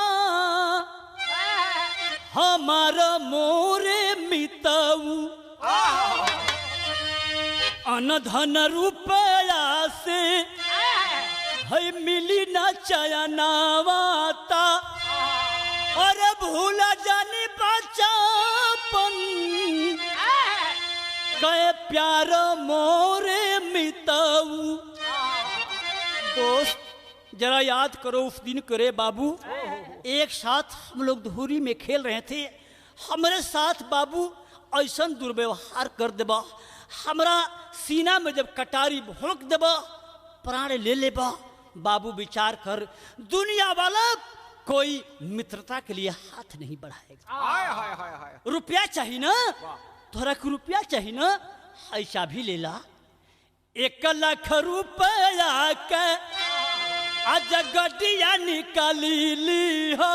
हमारा मोरे मिताऊ। अनधन रुपया से है मिली ना चयनावाता। अरे भूला जानी बचापन, कहे प्यार मोरे मिताऊ। दोस्त जरा याद करो उस दिन करे बाबू, एक साथ हम लोग धूरी में खेल रहे थे, हमारे साथ बाबू ऐसा दुर्व्यवहार कर देबा, हमरा सीना में जब कटारी भोंक देबा, प्राण ले लेबा। बाबू विचार कर, दुनिया वाला कोई मित्रता के लिए हाथ नहीं बढ़ाएगा। हाय हाय हाय हाय रुपया चाहिए ना, तोहरा के रुपया चाहिए ना, ऐसा भी ले ला। 1 लाख रुपया के आज गड्डिया निकाली ली हो,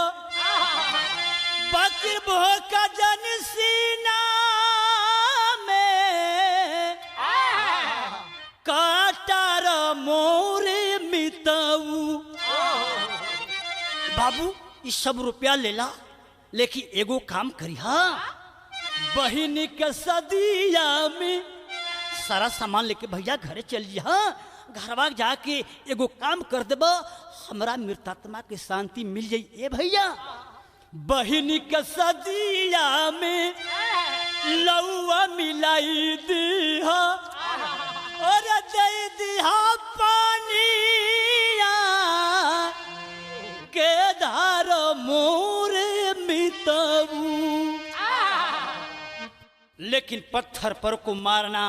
बाकी भोका जन सीना में काटार मोरे मिताऊ। बाबू ये सब रुपया ले ला, लेकिन एगो काम करी, हाँ बहिनी के सदिया में सारा सामान लेके भैया घरे चल जी। हाँ घरवा जाके एगो काम कर देबा, हमरा मृतात्मा के शांति मिल जाई। ए भैया बहिनी के सदिया में लौआ मिलाई दीहा और दे दीहा पानिया के धार मोरे मिताऊ। लेकिन पत्थर पर को मारना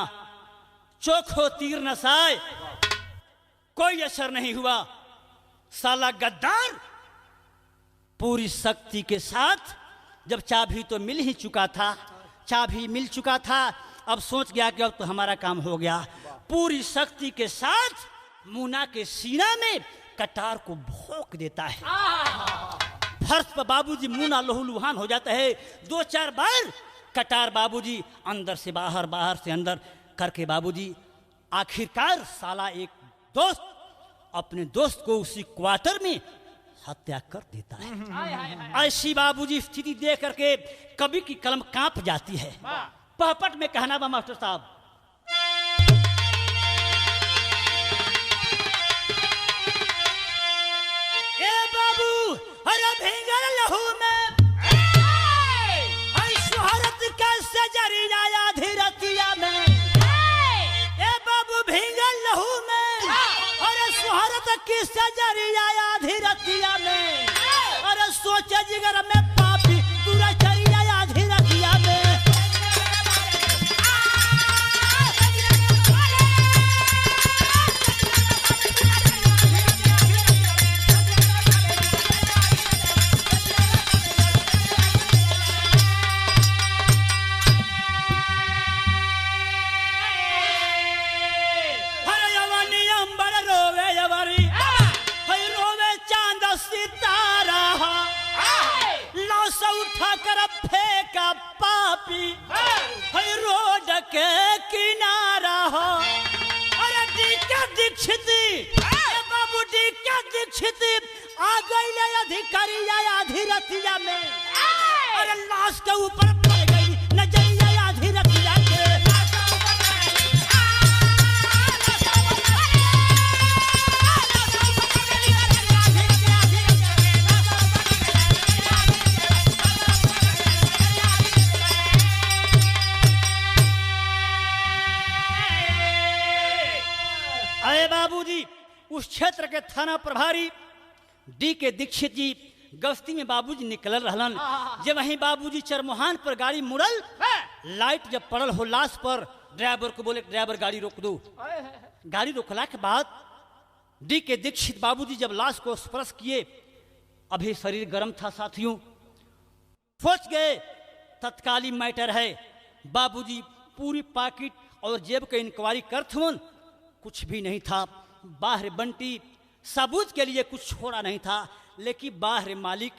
चोखो तीर नसाए, कोई असर नहीं हुआ। साला गद्दार पूरी शक्ति के साथ, जब चाबी तो मिल ही चुका था, चाबी मिल चुका था, अब सोच गया कि अब तो हमारा काम हो गया। पूरी शक्ति के साथ मुन्ना के सीना में कटार को भोंक देता है। फर्श पर बाबूजी मुन्ना लहूलुहान हो जाता है। 2-4 बार कटार बाबूजी अंदर से बाहर, बाहर से अंदर करके बाबूजी आखिरकार साला एक दोस्त अपने दोस्त को उसी क्वार्टर में हत्या कर देता है। ऐसी बाबूजी स्थिति देख करके कवि की कलम कांप जाती है। पहपट में कहना बा मास्टर साहब, ए बाबू अरे भींगल लहू में शोहरत का सजरिया आधी रतिया में। ए बाबू भींगल लहू में अरे शोहरत की सजरिया आधी रतिया में। अरे सोचे जिगर में पापी पूरा चरिया आधी रतिया में। उठा कर फेंका पापी रोड के किनारा हो। अरे डीका दीक्षित बाबू डीका दीक्षित आ गई अधिकारी आधी रतिया में। अरे लाश के ऊपर पड़ गई नजरिया आधी रतिया के। बाबूजी उस क्षेत्र के थाना प्रभारी डी के दीक्षित जी गश्ती में बाबूजी निकल रहलन। जब वहीं बाबूजी चरमोहान पर गाड़ी मुड़ल, लाइट जब पड़ल हो लाश पर, ड्राइवर को बोले ड्राइवर गाड़ी रोक दो। गाड़ी रोकला के बाद डी के दीक्षित बाबूजी जब लाश को स्पर्श किए, अभी शरीर गर्म था साथियों, सोच गए तत्कालीन मैटर है। बाबूजी पूरी पॉकेट और जेब का इंक्वायरी करथवन, कुछ भी नहीं था। बाहर बंटी सबूत के लिए कुछ छोड़ा नहीं था, लेकिन बाहर मालिक,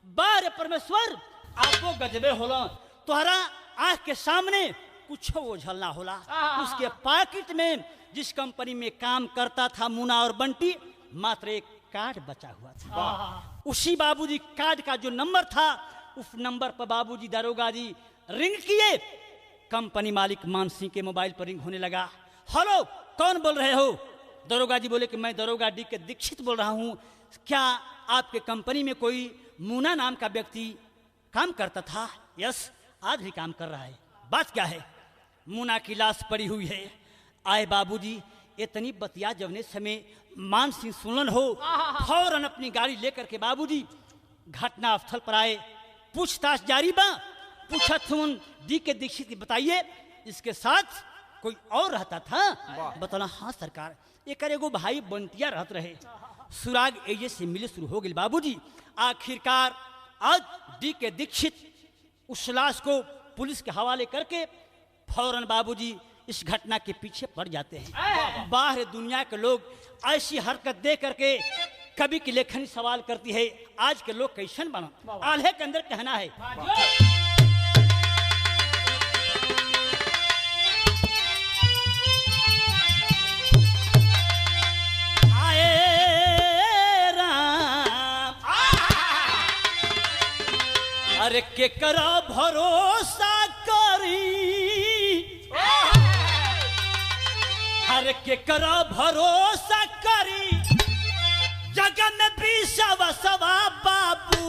बाहर परमेश्वर आपको गजबे होला। तोहरा आंख के सामने कुछ ओझल ना होला। उसके पॉकेट में जिस कंपनी में काम करता था मुन्ना और बंटी, मात्र एक कार्ड बचा हुआ था। उसी बाबूजी कार्ड का जो नंबर था, उस नंबर पर बाबूजी दरोगा जी रिंग किए। कंपनी मालिक मान सिंह के मोबाइल पर रिंग होने लगा। हेलो, कौन बोल रहे हो? दरोगा जी बोले कि मैं दरोगा डी के दीक्षित बोल रहा हूँ। क्या आपके कंपनी में कोई मुन्ना नाम का व्यक्ति काम करता था? यस, आज भी काम कर रहा है। बात क्या है? मुन्ना की लाश पड़ी हुई है। आए बाबूजी, इतनी बतिया जवने समय मान सिंह सुनलन हो, फौरन अपनी गाड़ी लेकर के बाबूजी घटना स्थल पर आए। पूछताछ जारी बा। पूछत डी के दीक्षित की बताइए, इसके साथ कोई और रहता था? बतला हाँ सरकार, एक एगो भाई बंटिया रहत रहे। सुराग एजे से मिले शुरू हो गई बाबूजी। आखिरकार आज डी के दीक्षित उस लाश को पुलिस के हवाले करके फौरन बाबूजी इस घटना के पीछे पड़ जाते हैं। बाहर दुनिया के लोग ऐसी हरकत देख करके कवि की लेखनी सवाल करती है, आज के लोग कैसन बना? आल्हे के अंदर कहना है, अरे के करा भरोसा करी, अरे के करा भरोसा करी, जगह में बीसवा सवा बाबू,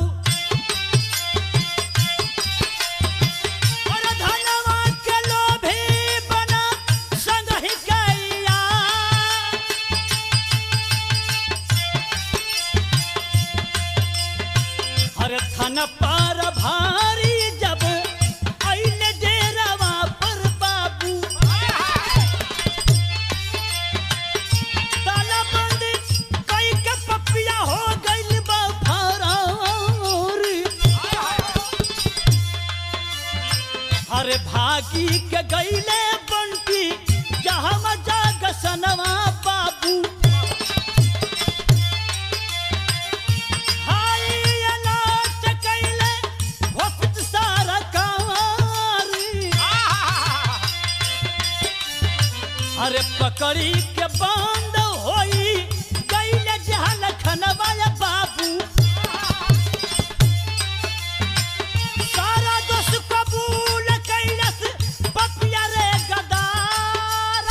और धनवा के लोभी बना संग ही गैया। अरे धन पर भारी जब आइले डेरावा पर बाबू, ताला बंद कई के पपिया हो गइल बा फरारी। अरे भागी के गइले बंटी जहाँ जाग सनवा बाबू, अरे पकड़ी के बंद होई गइले जहां लखनवा बाबू। सारा दोष कबूल कैलस पपिया रे गदार।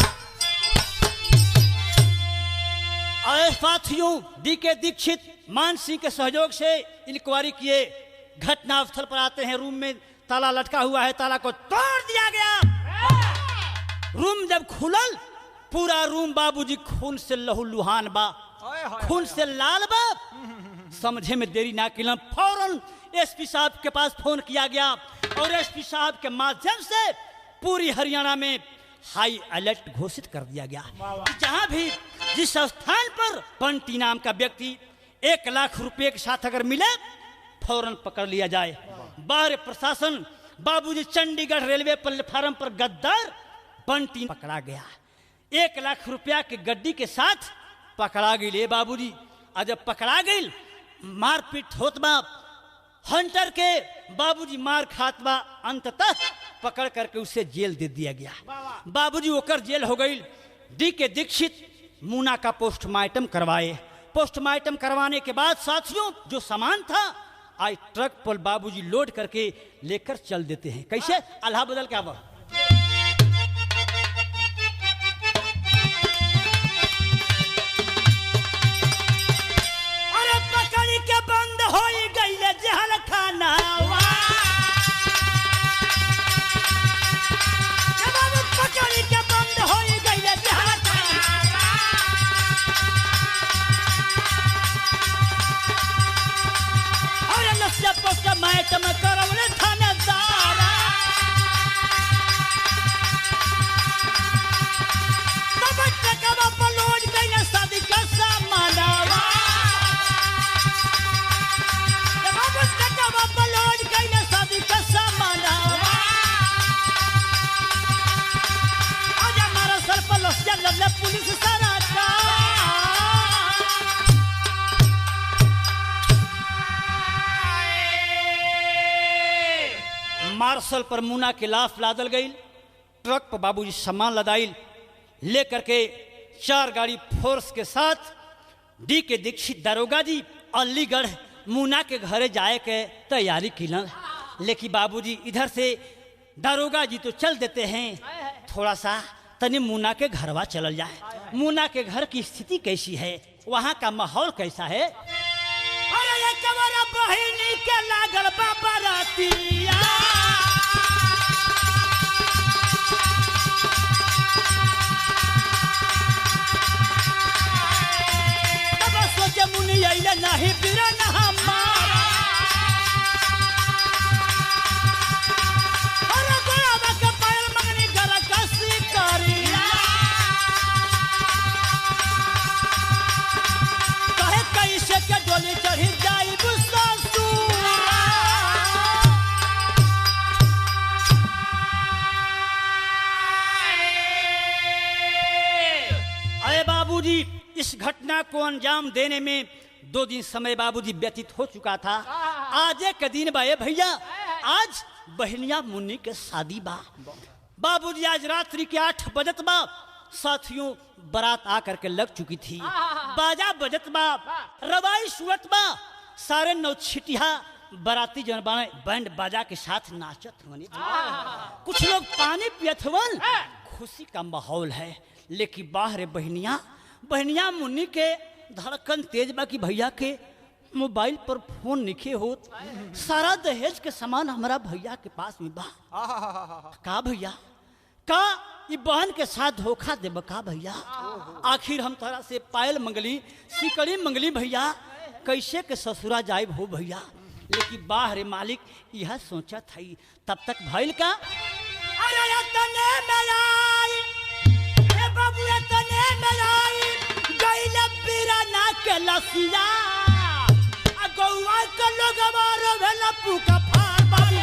अरे साथियों, डी के दीक्षित मान सिंह के सहयोग से इंक्वायरी किए, घटना स्थल पर आते हैं। रूम में ताला लटका हुआ है, ताला को तोड़ दिया गया। रूम जब खुलल, पूरा रूम बाबूजी खून से लहूलुहान बा, खून से लाल बा। समझे में देरी ना किलन, फौरन एसपी साहब के पास फोन किया गया और एसपी साहब के माध्यम से पूरी हरियाणा में हाई अलर्ट घोषित कर दिया गया। जहां भी जिस स्थान पर बंटी नाम का व्यक्ति 1 लाख रुपए के साथ अगर मिले, फौरन पकड़ लिया जाए। बाहर प्रशासन बाबूजी चंडीगढ़ रेलवे प्लेटफार्म पर गद्दार बंटी पकड़ा गया। 1 लाख रुपया के गड्डी के साथ पकड़ा गई ले बाबूजी। और जब पकड़ा गई, मारपीट होत बा, हंटर के बाबूजी मार खात बा, अंततः पकड़ करके उसे जेल दे दिया गया। बाबूजी ओकर जेल हो गई। डी के दीक्षित मुना का पोस्टमार्टम करवाए। पोस्टमार्टम करवाने के बाद साथियों, जो सामान था आज ट्रक पर बाबूजी लोड करके लेकर चल देते हैं। कैसे? अल्लाह बदल क्या बा। मार्शल पर मुना के लाश लादल गई। ट्रक पर बाबूजी सामान लदाइल लेकर के 4 गाड़ी फोर्स के साथ डी के दीक्षित दारोगा जी अलीगढ़ मुना के घरे जाए के तैयारी किलन। लेकिन बाबूजी इधर से दारोगा जी तो चल देते हैं, थोड़ा सा तनी मुना के घरवा चल जाए। मुना के घर की स्थिति कैसी है, वहाँ का माहौल कैसा है? अरे ये कमरा बहिनी के लागल बाबा रातिया, तब सोचे मुनि आइले नहीं बिरा ना हमारा। अरे गोया के पायल मंगनी घर कसी करी, घटना को अंजाम देने में 2 दिन समय बाबूजी व्यतीत हो चुका था। आज एक दिन बा भैया, आज बहनिया मुन्नी के शादी बा। बाबूजी आज रात्रि के 8 बजत बा, साथियों बारात आकर के लग चुकी थी। बाजा बजत बा, रवाई सुअत बा, सारे नौछिटिया बाराती जन बाने बैंड बाजा के साथ नाचत होने। कुछ लोग पानी पियत हवन, खुशी का माहौल है। लेकिन बाहर बहनिया मुन्नी के धड़कन तेज बा कि भैया के मोबाइल पर फोन निखे होत, सारा दहेज के सामान हमारा भैया के पास में बा। का भैया का ये बहन के साथ धोखा देब का भैया? आखिर हम तोरा से पायल मंगली, सिकड़ी मंगली भैया, कैसे के ससुरा जाइब हो भैया? लेकिन बाहर मालिक यह सोचा था। तब तक भइल का, अरे तने मेराई ए बाबू तने मेराई गइल बिराना के लसिया आ गौवा के लोगवा रोवेला पुका फार बाबू।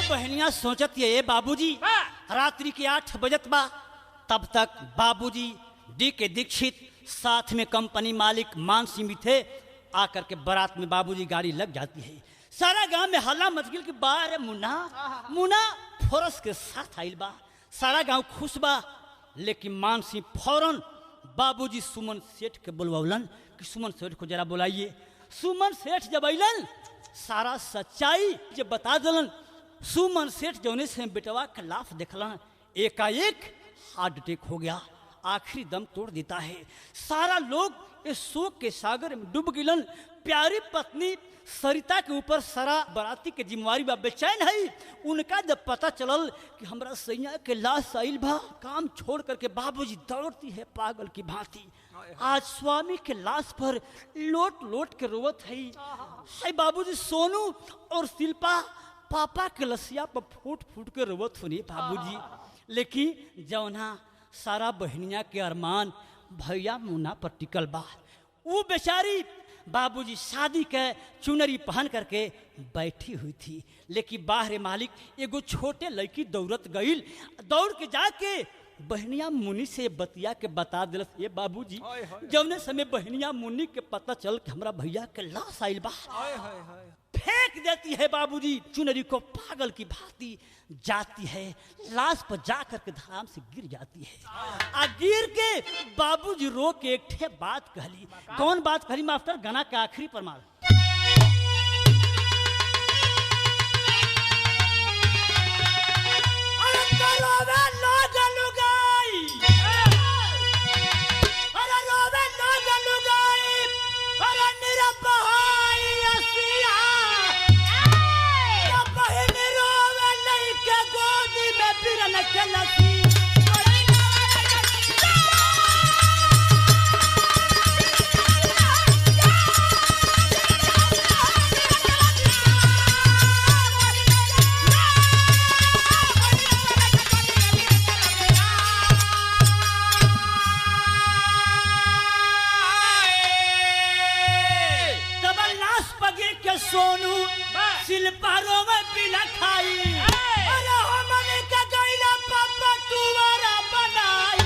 बहनिया सोचत ये बाबूजी रात्रि के 8 बजत बा। तब तक बाबूजी डी के दीक्षित साथ में कंपनी मालिक मान सिंह भी थे। आकर के बारात में बाबूजी गाड़ी लग जाती है। सारा गांव में हल्ला मच गया कि बारे मुन्ना फोरस के साथ आइल बा। सारा गांव खुश बा। लेकिन मान सिंह फौरन बाबूजी सुमन सेठ के बुलवलन कि सुमन सेठ को जरा बुलाइए। सुमन सेठ जब अलन सारा सच्चाई जब बता दलन, सुमन सेठ जौने से बेटवा का लाफ देखलन, एकाएक हार्ट अटैक हो गया, आखिरी दम तोड़ देता है। सारा लोग इस शोक के सागर में डूब गिलन। प्यारी पत्नी सरिता के ऊपर सारा बराती के जिम्मेवारी बा, बेचैन है। उनका जब पता चलल कि हमरा सैया के लाश आइल बा, काम छोड़ करके बाबूजी दौड़ती है पागल की भांति। आज स्वामी के लाश पर लोट लोट के रोवत है। बाबूजी सोनू और शिल्पा पापा के लसिया पर फूट फूट के रोवत होनी बाबूजी। लेकिन जौना सारा बहनिया के अरमान भैया मुन्ना पर टिकल बा, वो बेचारी बाबूजी शादी के चुनरी पहन करके बैठी हुई थी। लेकिन बाहर मालिक एगो छोटे लड़की दौड़त गईल, दौड़ के जाके बहनिया मुन्नी से बतिया के बता दिलस। ये बाबूजी जौने समय बहनिया मुन्नी के पता चल कि हमरा भैया के लाश आइल बा, फेंक देती है बाबूजी चुनरी को, पागल की भांति जाती है लाश पर जाकर के धड़ाम से गिर जाती है। आ गिर के बाबूजी रो के एक ठे बात कहली। कौन बात कहली मास्टर? गाना का आखिरी परमाल। सोनू शिल्पारो में पिला खाई, अरे हमने का गईला पापा तुवारा बनाई,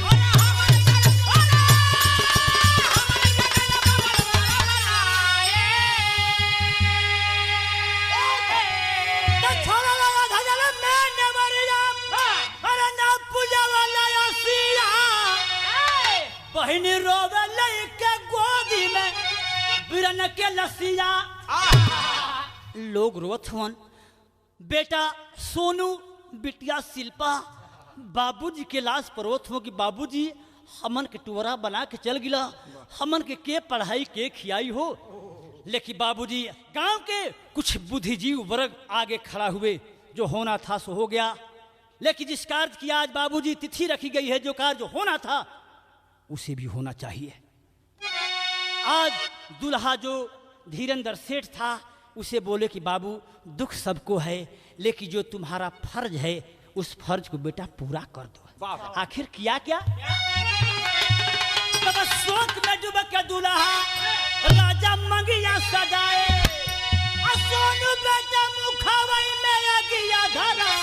तो छोड़ा लगा धजल में नवरिया, अरे ना पूजा वाला आसिया, बहनी रोवे लइके गोदी में बिरन के लसिया। लोग रोत हवन, बेटा सोनू बिटिया शिल्पा बाबूजी के लाश पर रोत हो कि बाबूजी हमन के टुवरा बना के चल गिला, हमन के पढ़ाई के खियाई हो। लेकिन बाबूजी गांव के कुछ बुद्धिजीव वर्ग आगे खड़ा हुए, जो होना था सो हो गया। लेकिन जिस कार्य की आज बाबूजी तिथि रखी गई है, जो कार्य जो होना था उसे भी होना चाहिए। आज दुल्हा जो धीरेन्द्र सेठ था उसे बोले कि बाबू दुख सबको है, लेकिन जो तुम्हारा फर्ज है उस फर्ज को बेटा पूरा कर दो। वाह। आखिर किया क्या? तब शोक में डूब के दूल्हा राजा मंगिया सजाए, सोनू बेटा मुखावई में अगिया धरा।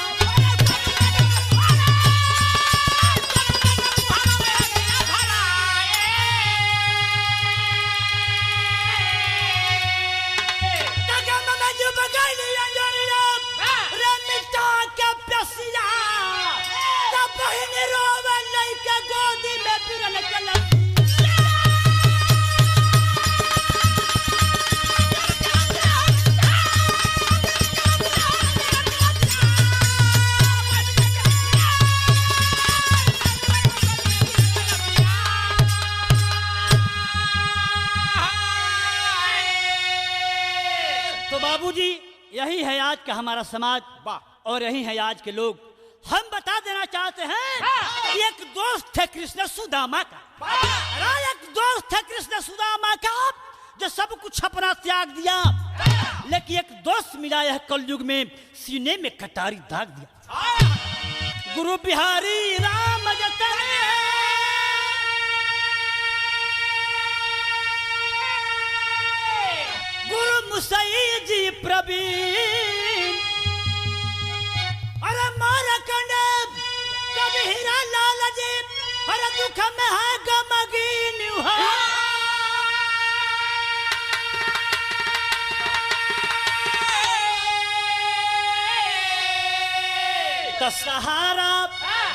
तो बाबूजी यही है आज का हमारा समाज और यही है आज के लोग। हम बता देना चाहते हैं कि एक दोस्त थे कृष्ण सुदामा का, एक दोस्त थे कृष्ण सुदामा का जो सब कुछ अपना त्याग दिया, लेकिन एक दोस्त मिला यह कलयुग में सीने में कटारी दाग दिया। गुरु बिहारी राम जतन गुरु मुसई जी प्रवीण, अरे मारा कंडे कभी हीरा लाल जी, अरे दुख में है गमगीन हुआ। तो सहारा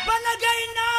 बन गई ना